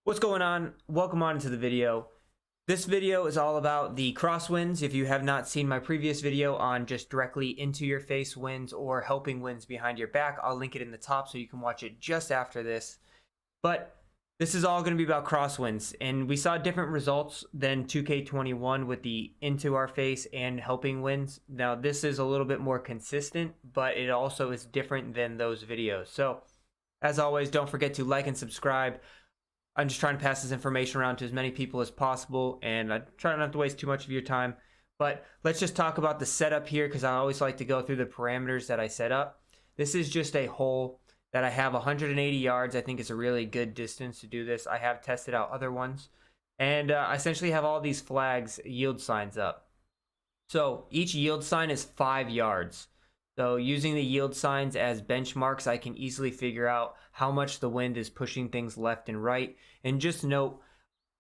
What's going on? Welcome on to the video. This video is all about the crosswinds. If you have not seen my previous video on just directly into your face winds or helping winds behind your back, I'll link it in the top so you can watch it just after this. But this is all going to be about crosswinds, and we saw different results than 2K21 with the into our face and helping winds. Now this is a little bit more consistent, but it also is different than those videos. So as always, don't forget to like and subscribe. I'm just trying to pass this information around to as many people as possible, and I try not to waste too much of your time. But let's just talk about the setup here, because I always like to go through the parameters that I set up. This is just a hole that I have 180 yards. I think it's a really good distance to do this. I have tested out other ones, and I essentially have all these flags, yield signs up. So each yield sign is 5 yards. So using the yield signs as benchmarks, I can easily figure out how much the wind is pushing things left and right. And just note,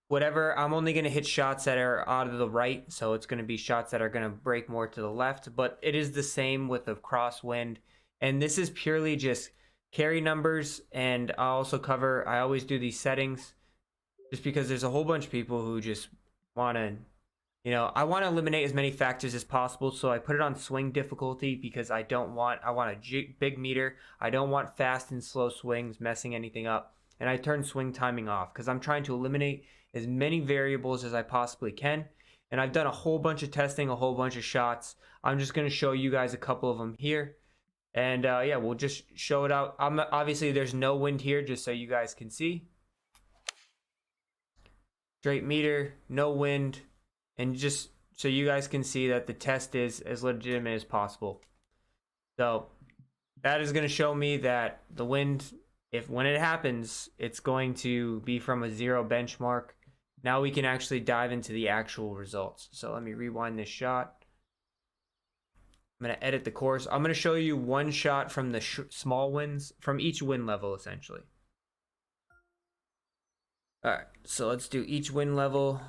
whatever, I'm only going to hit shots that are out of the right. So it's going to be shots that are going to break more to the left. But it is the same with the crosswind. And this is purely just carry numbers. And I also cover, I always do these settings just because there's a whole bunch of people who just want to, I want to eliminate as many factors as possible, so I put it on swing difficulty because I want a big meter. I don't want fast and slow swings messing anything up. And I turn swing timing off because I'm trying to eliminate as many variables as I possibly can. And I've done a whole bunch of testing, a whole bunch of shots. I'm just going to show you guys a couple of them here. And yeah, we'll just show it out. Obviously, there's no wind here, just so you guys can see. Straight meter, no wind. And just so you guys can see that the test is as legitimate as possible. So that is going to show me that the wind, when it happens, it's going to be from a 0 benchmark. Now we can actually dive into the actual results. So let me rewind this shot. I'm going to edit the course. I'm going to show you one shot from the small winds, from each wind level essentially. All right, so let's do each wind level.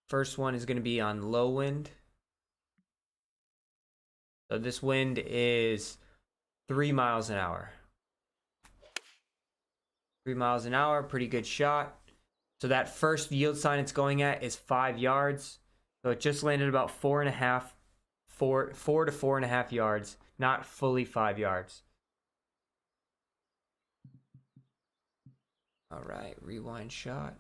First one is going to be on low wind. So this wind is 3 miles an hour. 3 miles an hour, pretty good shot. So that first yield sign it's going at is 5 yards. So it just landed about 4 to 4.5 yards, not fully 5 yards. All right, rewind shot.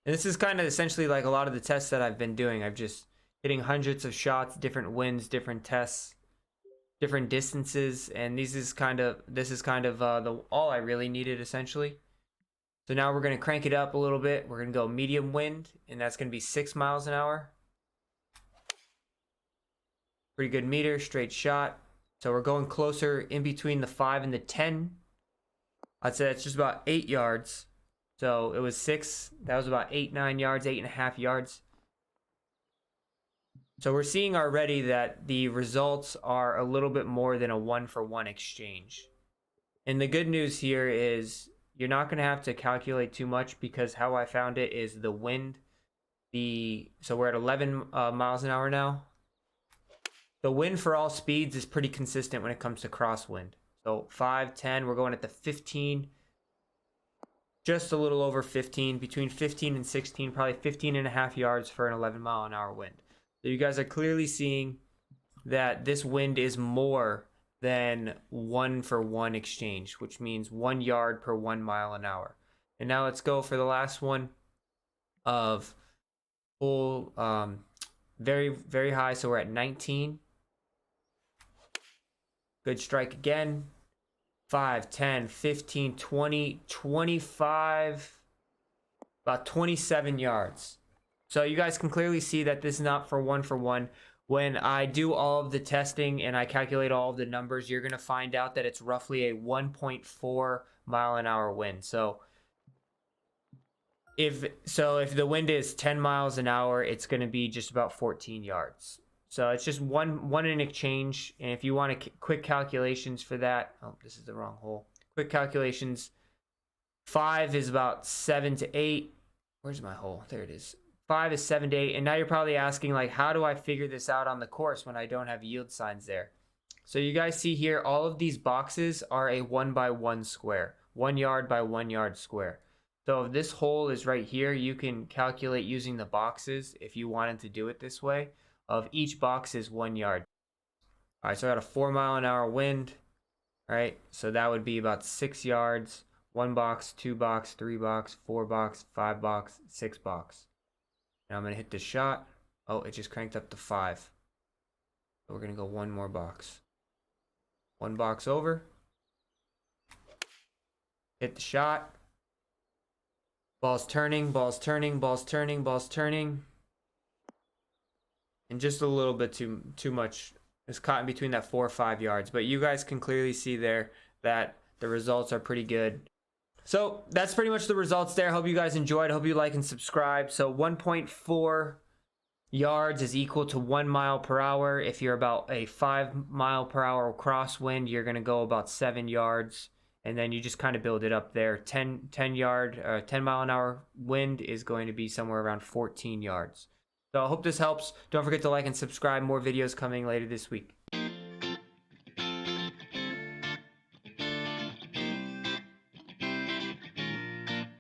And this is kind of essentially like a lot of the tests that I've been doing. I've just hitting hundreds of shots, different winds, different tests, different distances, and this is kind of all I really needed essentially. So now we're going to crank it up a little bit. We're going to go medium wind, and that's going to be 6 miles an hour. Pretty good meter, straight shot. So we're going closer in between the 5 and the 10. I'd say that's just about 8 yards. So it was 6, that was about 8-9 yards, 8.5 yards. So we're seeing already that the results are a little bit more than a 1-for-1 exchange. And the good news here is you're not going to have to calculate too much, because how I found it is the wind. So we're at 11 miles an hour now. The wind for all speeds is pretty consistent when it comes to crosswind. So 5, 10, we're going at the 15. Just a little over 15, between 15 and 16, probably 15.5 yards for an 11 mile an hour wind. So you guys are clearly seeing that this wind is more than 1-for-1 exchange, which means 1 yard per 1 mile an hour. And now let's go for the last one of full, very, very high. So we're at 19. Good strike again. 5, 10, 15, 20, 25, about 27 yards. So you guys can clearly see that this is not for 1-for-1. When I do all of the testing and I calculate all of the numbers, you're going to find out that it's roughly a 1.4 mile an hour wind. So if the wind is 10 miles an hour, it's going to be just about 14 yards. So it's just one in exchange. And if you want quick calculations for that, oh, this is the wrong hole. Quick calculations. 5 is about 7 to 8. Where's my hole? There it is. 5 is 7 to 8. And now you're probably asking, like, how do I figure this out on the course when I don't have yield signs there? So you guys see here, all of these boxes are a 1 by 1 square. 1 yard by 1 yard square. So if this hole is right here, you can calculate using the boxes if you wanted to do it this way. Of each box is 1 yard. All right, so I got a 4-mile-an-hour wind. All right, so that would be about 6 yards. 1 box, 2 box, 3 box, 4 box, 5 box, 6 box. Now I'm gonna hit the shot. Oh, it just cranked up to 5. So we're gonna go 1 more box. 1 box over. Hit the shot. Ball's turning, ball's turning, ball's turning, ball's turning. And just a little bit too much is caught in between that 4 or 5 yards. But you guys can clearly see there that the results are pretty good. So that's pretty much the results there. Hope you guys enjoyed. Hope you like and subscribe. So 1.4 yards is equal to 1 mile per hour. If you're about a 5 mile per hour crosswind, you're going to go about 7 yards. And then you just kind of build it up there. 10 mile an hour wind is going to be somewhere around 14 yards. So I hope this helps. Don't forget to like and subscribe. More videos coming later this week.